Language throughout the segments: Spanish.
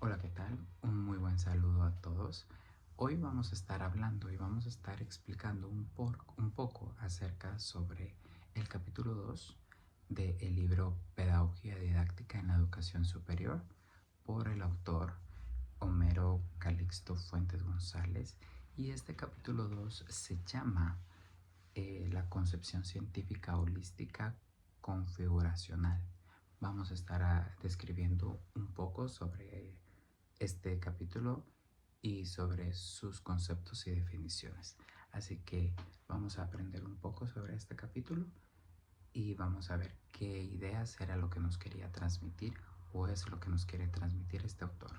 Hola, ¿qué tal? Un muy buen saludo a todos. Hoy vamos a estar hablando y vamos a estar explicando un poco acerca sobre el capítulo 2 del libro Pedagogía Didáctica en la Educación Superior por el autor Homero Calixto Fuentes González. Y este capítulo 2 se llama La concepción científica holística configuracional. Vamos a estar describiendo un poco sobre este capítulo y sobre sus conceptos y definiciones. Así que vamos a aprender un poco sobre este capítulo y vamos a ver qué ideas era lo que nos quería transmitir o es lo que nos quiere transmitir este autor.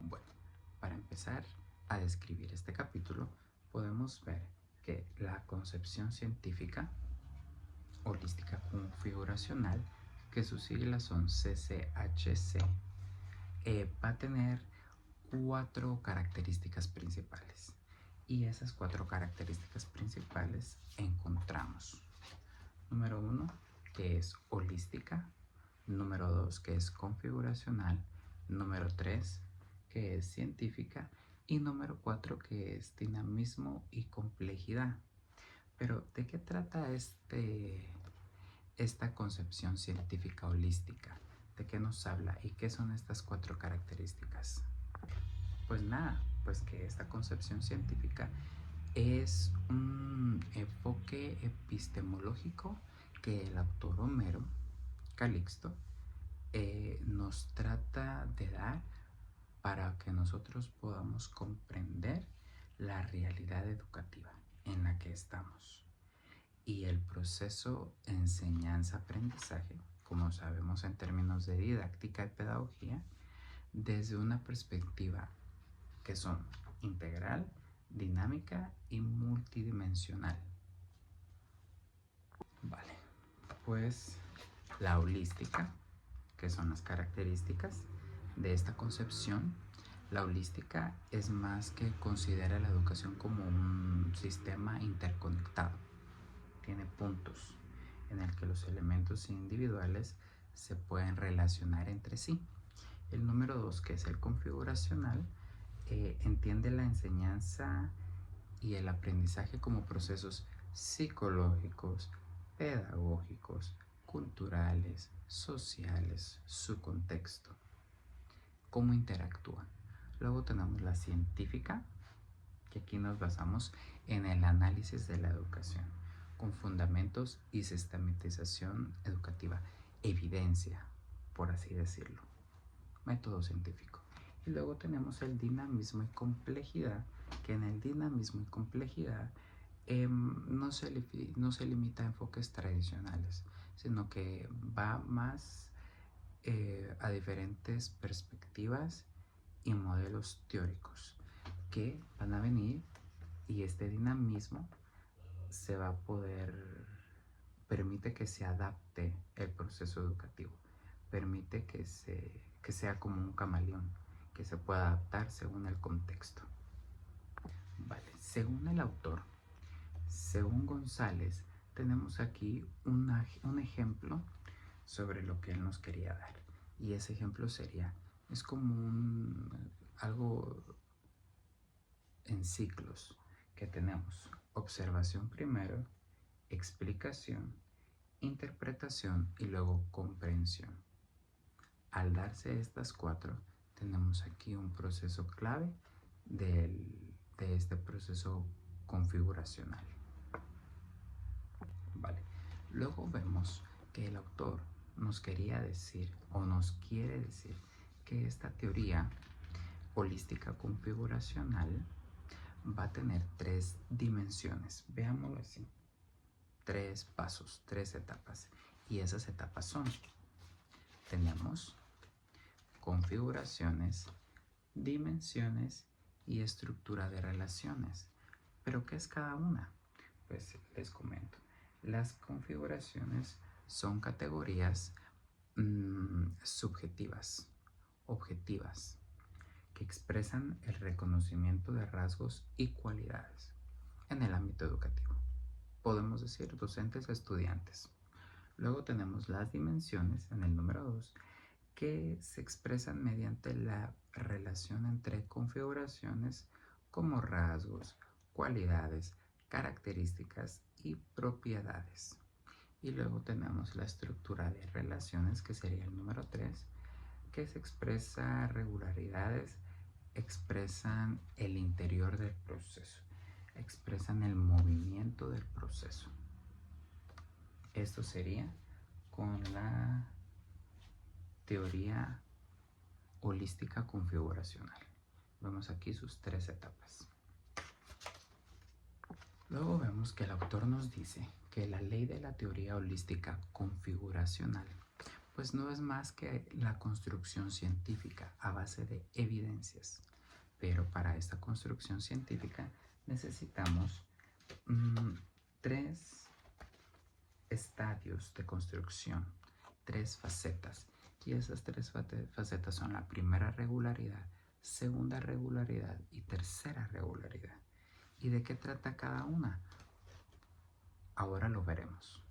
Bueno, para empezar a describir este capítulo, podemos ver que la concepción científica holística configuracional, que sus siglas son CCHC, va a tener cuatro características principales. Y esas cuatro características principales encontramos. Número 1, que es holística. Número 2, que es configuracional. Número 3, que es científica. Y número 4, que es dinamismo y complejidad. Pero, ¿de qué trata esta concepción científica holística? ¿De qué nos habla y qué son estas cuatro características? Pues nada, pues que esta concepción científica es un enfoque epistemológico que el autor Homero Calixto nos trata de dar para que nosotros podamos comprender la realidad educativa en la que estamos y el proceso enseñanza-aprendizaje, como sabemos en términos de didáctica y pedagogía, desde una perspectiva que son integral, dinámica y multidimensional. Vale, pues la holística, que son las características de esta concepción. La holística es más que considera la educación como un sistema interconectado. Tiene puntos en el que los elementos individuales se pueden relacionar entre sí. El número 2, que es el configuracional, entiende la enseñanza y el aprendizaje como procesos psicológicos, pedagógicos, culturales, sociales, su contexto, cómo interactúan. Luego tenemos la científica, que aquí nos basamos en el análisis de la educación, con fundamentos y sistematización educativa, evidencia, por así decirlo, método científico. Y luego tenemos el dinamismo y complejidad, que en el dinamismo y complejidad no se limita a enfoques tradicionales, sino que va más a diferentes perspectivas y modelos teóricos que van a venir, y este dinamismo se va a poder, permite que se adapte el proceso educativo, permite que sea como un camaleón, que se pueda adaptar según el contexto. Vale, según el autor, según González, tenemos aquí un ejemplo sobre lo que él nos quería dar. Y ese ejemplo sería, es como algo en ciclos que tenemos: observación primero, explicación, interpretación y luego comprensión. Al darse estas cuatro, tenemos aquí un proceso clave de este proceso configuracional. Vale. Luego vemos que el autor nos quería decir o nos quiere decir que esta teoría holística configuracional va a tener tres dimensiones. Veámoslo así: tres pasos, tres etapas. Y esas etapas son: tenemos configuraciones, dimensiones y estructura de relaciones. ¿Pero qué es cada una? Pues les comento. Las configuraciones son categorías subjetivas, objetivas, que expresan el reconocimiento de rasgos y cualidades en el ámbito educativo. Podemos decir docentes a estudiantes. Luego tenemos las dimensiones en el número 2, que se expresan mediante la relación entre configuraciones como rasgos, cualidades, características y propiedades. Y luego tenemos la estructura de relaciones, que sería el número 3, que se expresa regularidades, expresan el interior del proceso, expresan el movimiento del proceso. Esto sería con la teoría holística configuracional. Vemos aquí sus 3 etapas. Luego vemos que el autor nos dice que la ley de la teoría holística configuracional pues no es más que la construcción científica a base de evidencias. Pero para esta construcción científica necesitamos 3 estadios de construcción, 3 facetas. Y esas 3 facetas son la primera regularidad, segunda regularidad y tercera regularidad. ¿Y de qué trata cada una? Ahora lo veremos.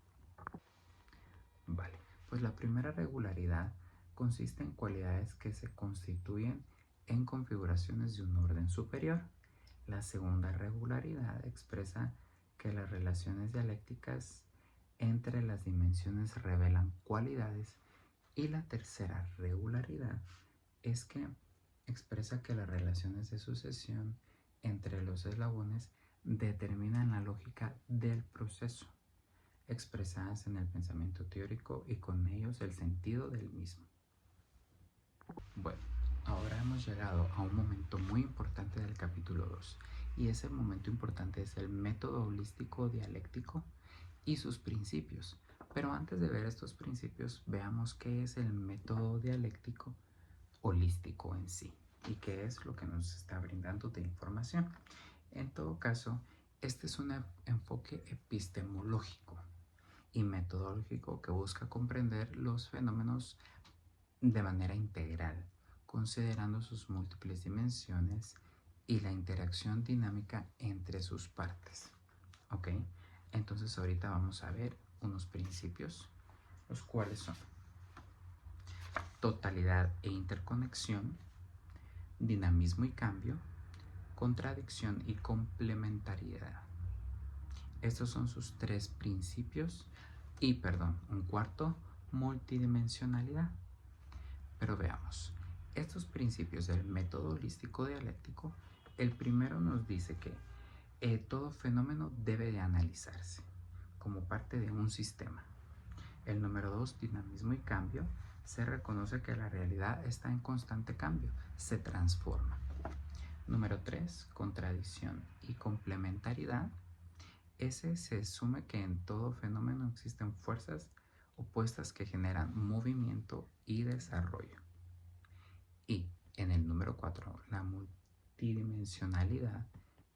Vale, pues la primera regularidad consiste en cualidades que se constituyen en configuraciones de un orden superior. La segunda regularidad expresa que las relaciones dialécticas entre las dimensiones revelan cualidades, y la tercera regularidad es que expresa que las relaciones de sucesión entre los eslabones determinan la lógica del proceso, expresadas en el pensamiento teórico y con ellos el sentido del mismo. Bueno, ahora hemos llegado a un momento muy importante del capítulo 2, y ese momento importante es el método holístico dialéctico y sus principios. Pero antes de ver estos principios, veamos qué es el método dialéctico holístico en sí y qué es lo que nos está brindando de información. En todo caso, este es un enfoque epistemológico y metodológico que busca comprender los fenómenos de manera integral, considerando sus múltiples dimensiones y la interacción dinámica entre sus partes. ¿Ok? Entonces ahorita vamos a ver unos principios, los cuales son totalidad e interconexión, dinamismo y cambio, contradicción y complementariedad. Estos son sus 3 principios y, un cuarto, multidimensionalidad. Pero veamos, estos principios del método holístico dialéctico, el primero nos dice que todo fenómeno debe de analizarse como parte de un sistema. El número 2, dinamismo y cambio, se reconoce que la realidad está en constante cambio, se transforma. Número 3, contradicción y complementariedad. Ese se asume que en todo fenómeno existen fuerzas opuestas que generan movimiento y desarrollo. Y en el número 4, la multidimensionalidad.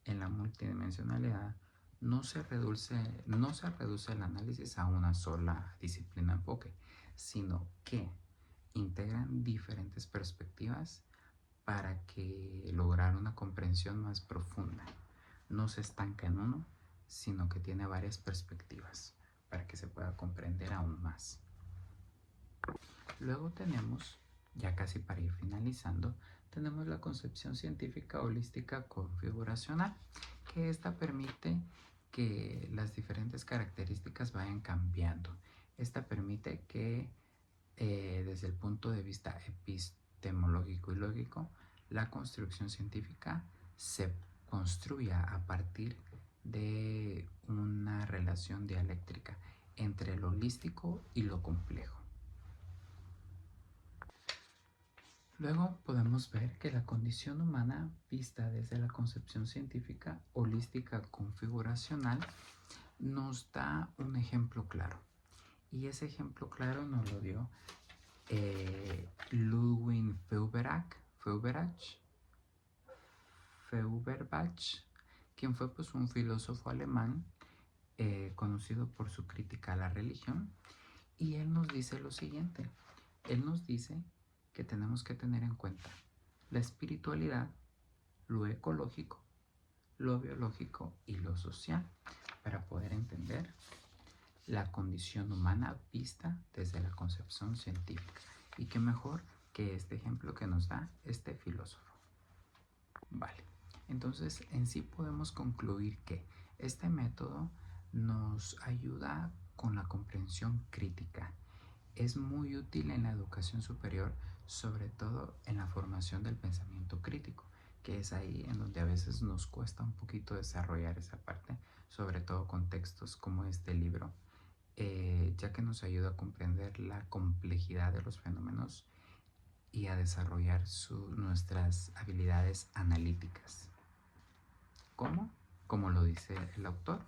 En la multidimensionalidad no se reduce el análisis a una sola disciplina enfoque, sino que integran diferentes perspectivas para que lograr una comprensión más profunda. No se estanca en uno, sino que tiene varias perspectivas para que se pueda comprender aún más. Luego tenemos, ya casi para ir finalizando, tenemos la concepción científica holística configuracional, que esta permite que las diferentes características vayan cambiando. Esta permite que desde el punto de vista epistemológico y lógico, la construcción científica se construya a partir de una relación dialéctrica entre lo holístico y lo complejo. Luego podemos ver que la condición humana, vista desde la concepción científica holística configuracional, nos da un ejemplo claro. Y ese ejemplo claro nos lo dio Ludwig Feuerbach, quien fue un filósofo alemán conocido por su crítica a la religión. Y él nos dice lo siguiente. Él nos dice que tenemos que tener en cuenta la espiritualidad, lo ecológico, lo biológico y lo social para poder entender la condición humana vista desde la concepción científica. Y qué mejor que este ejemplo que nos da este filósofo. Vale, entonces en sí podemos concluir que este método nos ayuda con la comprensión crítica. Es muy útil en la educación superior, sobre todo en la formación del pensamiento crítico, que es ahí en donde a veces nos cuesta un poquito desarrollar esa parte, sobre todo con textos como este libro, ya que nos ayuda a comprender la complejidad de los fenómenos y a desarrollar nuestras habilidades analíticas. ¿Cómo? Como lo dice el autor,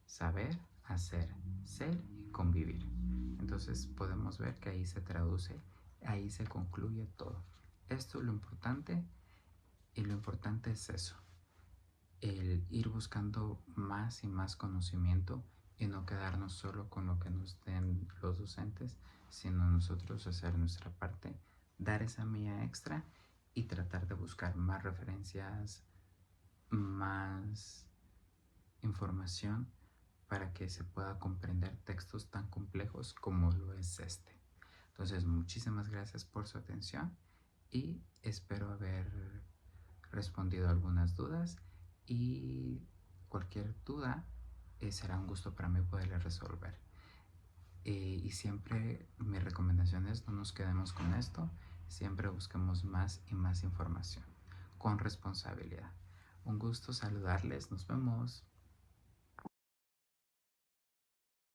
saber, hacer, ser y convivir. Entonces podemos ver que ahí se traduce, ahí se concluye todo. Esto es lo importante, y lo importante es eso, el ir buscando más y más conocimiento y no quedarnos solo con lo que nos den los docentes, sino nosotros hacer nuestra parte, dar esa milla extra y tratar de buscar más referencias, más información para que se pueda comprender textos tan complejos como lo es este. Entonces, muchísimas gracias por su atención y espero haber respondido algunas dudas, y cualquier duda será un gusto para mí poderle resolver. Y siempre mi recomendación es no nos quedemos con esto, siempre busquemos más y más información con responsabilidad. Un gusto saludarles, nos vemos.